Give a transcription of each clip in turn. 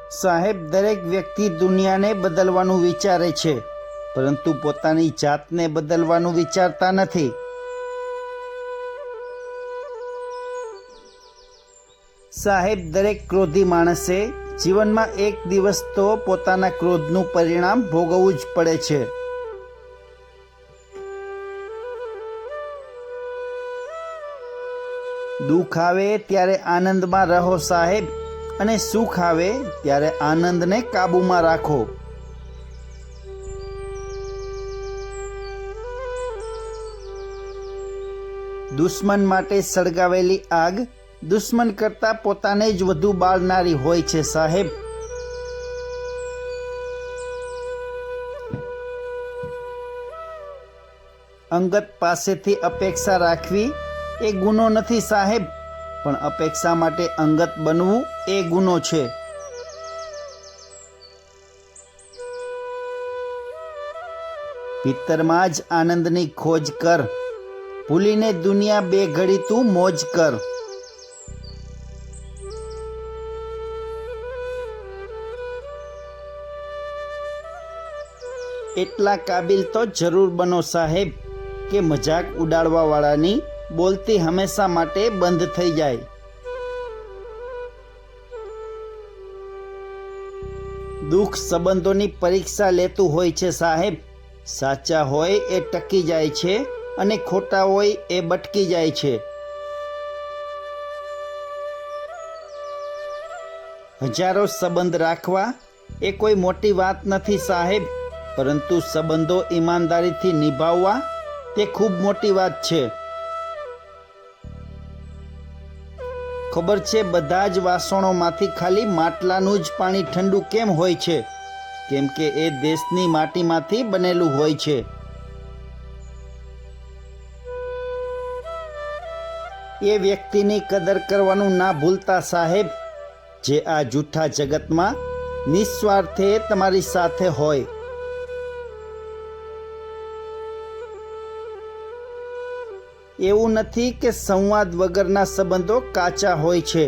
સાહેબ, દરેક વ્યક્તિ દુનિયાને બદલવાનું વિચારે છે, પરંતુ પોતાની જાતને બદલવાનું વિચારતા નથી. સાહેબ, દરેક ક્રોધી માણસે જીવનમાં એક દિવસ તો પોતાના ક્રોધનું પરિણામ ભોગવવું જ પડે છે. દુઃખ આવે ત્યારે આનંદમાં રહો સાહેબ, અને સુખ આવે ત્યારે આનંદને કાબૂમાં રાખો. દુશ્મન માટે સળગાવેલી આગ દુશ્મન કરતાં પોતાને જ વધુ બાળનારી હોય છે સાહેબ. અંગત પાસેથી અપેક્ષા રાખવી એ ગુનો નથી સાહેબ, પણ અપેક્ષા માટે અંગત બનવું એ ગુનો છે. ભીતરમાં જ આનંદની ખોજ કર, ભૂલીને દુનિયા બે ઘડી તું મોજ કર. એટલા કાબિલ તો જરૂર બનો સાહેબ કે મજાક ઉડાડવા વાળાની બોલતી હંમેશા માટે બંધ થઈ જાય. દુઃખ સંબંધોની પરીક્ષા લેતું હોય છે સાહેબ. સાચા હોય એ ટકી જાય છે અને ખોટા હોય એ બટકી જાય છે. હજારો સંબંધ રાખવા એ કોઈ મોટી વાત નથી સાહેબ, પરંતુ સંબંધો ઈમાનદારીથી નિભાવવા તે ખૂબ મોટી વાત છે. ખબર છે, બધા જ વાસણોમાંથી ખાલી માટલાનું જ પાણી ઠંડુ કેમ હોય છે? કેમ કે એ દેશની માટીમાંથી બનેલું હોય છે. એ વ્યક્તિની કદર કરવાનું ના ભૂલતા સાહેબ, જે આ જૂઠા જગતમાં નિસ્વાર્થે તમારી સાથે હોય. એવું નથી કે સંવાદ વગરના સંબંધો કાચા હોય છે.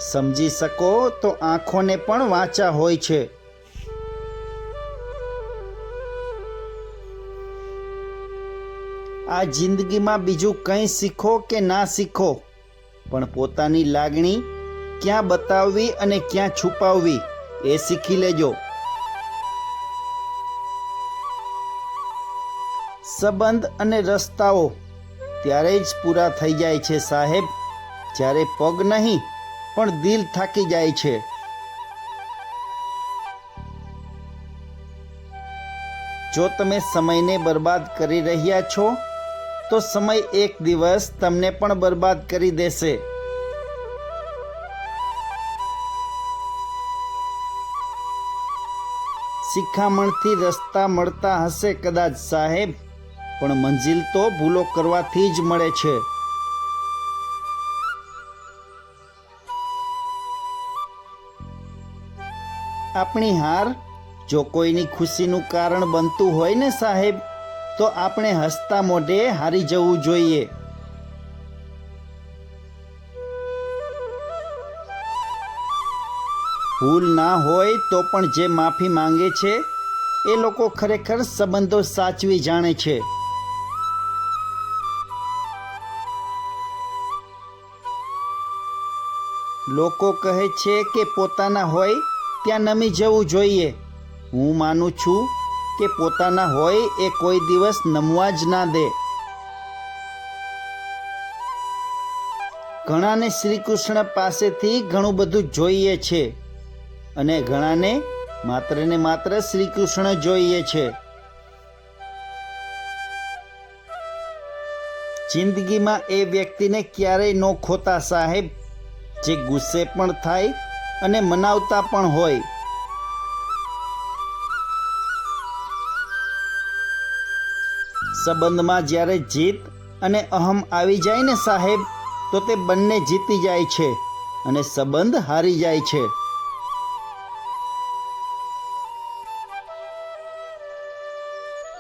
સમજી શકો તો આંખોને પણ વાંચા હોય છે. આ જિંદગીમાં બીજું કંઈ શીખો કે ના શીખો, પણ પોતાની લાગણી ક્યાં બતાવવી અને ક્યાં છુપાવવી એ શીખી લેજો. સંબંધ અને રસ્તાઓ ત્યારે જ પૂરા થઈ જાય છે સાહેબ, જ્યારે પગ નહીં પણ દિલ થાકી જાય છે. જો તમે સમયને બરબાદ કરી રહ્યા છો તો સમય એક દિવસ તમને પણ બરબાદ કરી દેશે. શિખામણથી રસ્તા મળતા હશે કદાચ સાહેબ, પણ મંજિલ તો ભૂલો કરવાથી જ મળે છે. આપણી હાર જો કોઈની ખુશીનું કારણ બનતું હોય ને સાહેબ, તો આપણે હસતા મોઢે હારી જવું જોઈએ. ભૂલ ના હોય તો પણ જે માફી માંગે છે એ લોકો ખરેખર સંબંધો સાચવી જાણે છે. લોકો કહે છે કે પોતાના હોય ત્યાં નમી જવું જોઈએ. હું માનું છું કે પોતાના હોય એ કોઈ દિવસ નમવા જ ના દે. ઘણાને શ્રી કૃષ્ણ પાસેથી ઘણું બધું જોઈએ છે અને ઘણાને માત્ર ને માત્ર શ્રી કૃષ્ણ જોઈએ છે. જિંદગીમાં એ વ્યક્તિને ક્યારેય ન ખોતા સાહેબ, જે ગુસ્સે પણ થાય અને મનાવતા પણ હોય. સંબંધમાં જ્યારે જીત અને અહમ આવી જાય ને સાહેબ, તો તે બંને જીતી જાય છે અને સંબંધ હારી જાય છે.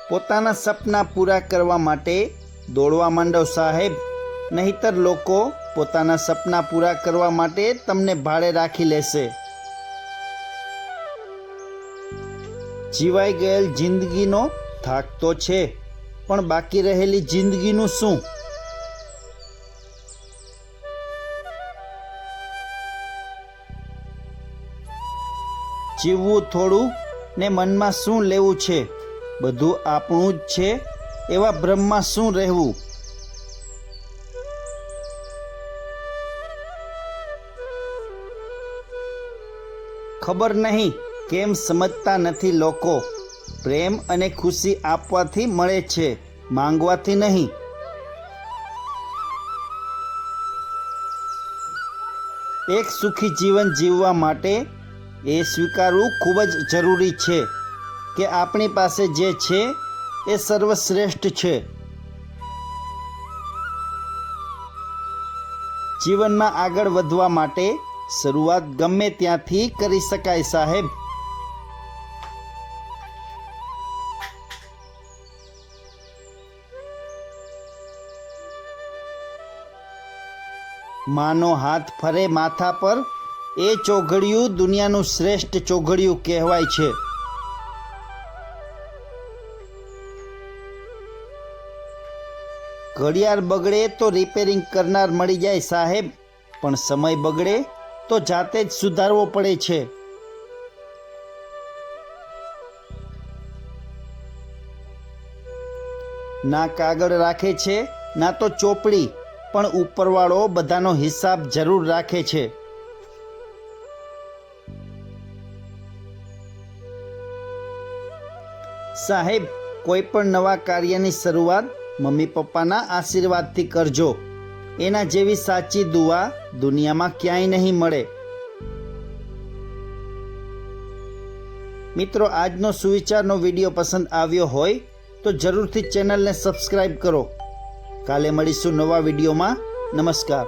પોતાના સપના પૂરા કરવા માટે દોડવા માંડો સાહેબ, નહીતર લોકો પોતાના સપના પૂરા કરવા માટે તમને ભાડે રાખી લેશે. જીવાઈ ગયેલ જિંદગીનો થાક તો છે, પણ બાકી રહેલી જિંદગીનું શું? જીવવું થોડું ને મનમાં શું લેવું છે? બધું આપણું જ છે એવા ભ્રમમાં શું રહેવું? ખબર નહીં કેમ સમજતા નથી લોકો, પ્રેમ અને ખુશી આપવાથી મળે છે, માંગવાથી નહીં. એક સુખી જીવન જીવવા માટે એ સ્વીકારવું ખૂબ જ જરૂરી છે કે આપણી પાસે જે છે એ સર્વશ્રેષ્ઠ છે. જીવનમાં આગળ વધવા માટે શરૂઆત ગમે ત્યાંથી કરી શકાય સાહેબ. માનો હાથ ફરે માથા પર એ ચોઘડિયું દુનિયાનું શ્રેષ્ઠ ચોઘડિયું કહેવાય છે. ઘડિયાળ બગડે તો રિપેરિંગ કરનાર મળી જાય સાહેબ, પણ સમય બગડે તો જાતે જ સુધારવો પડે છે. ના કાગળ રાખે છે ના તો ચોપડી, પણ ઉપરવાળો બધાનો હિસાબ જરૂર રાખે છે. સાહેબ, કોઈ પણ નવા કાર્યની શરૂઆત મમ્મી પપ્પાના આશીર્વાદથી કરજો. એના જેવી સાચી દુઆ દુનિયામાં ક્યાંય નહીં મળે. મિત્રો, આજનો સુવિચારનો વિડીયો પસંદ આવ્યો હોય તો જરૂરથી ચેનલને સબસ્ક્રાઈબ કરો. કાલે મળીશું નવા વિડીયોમાં. નમસ્કાર.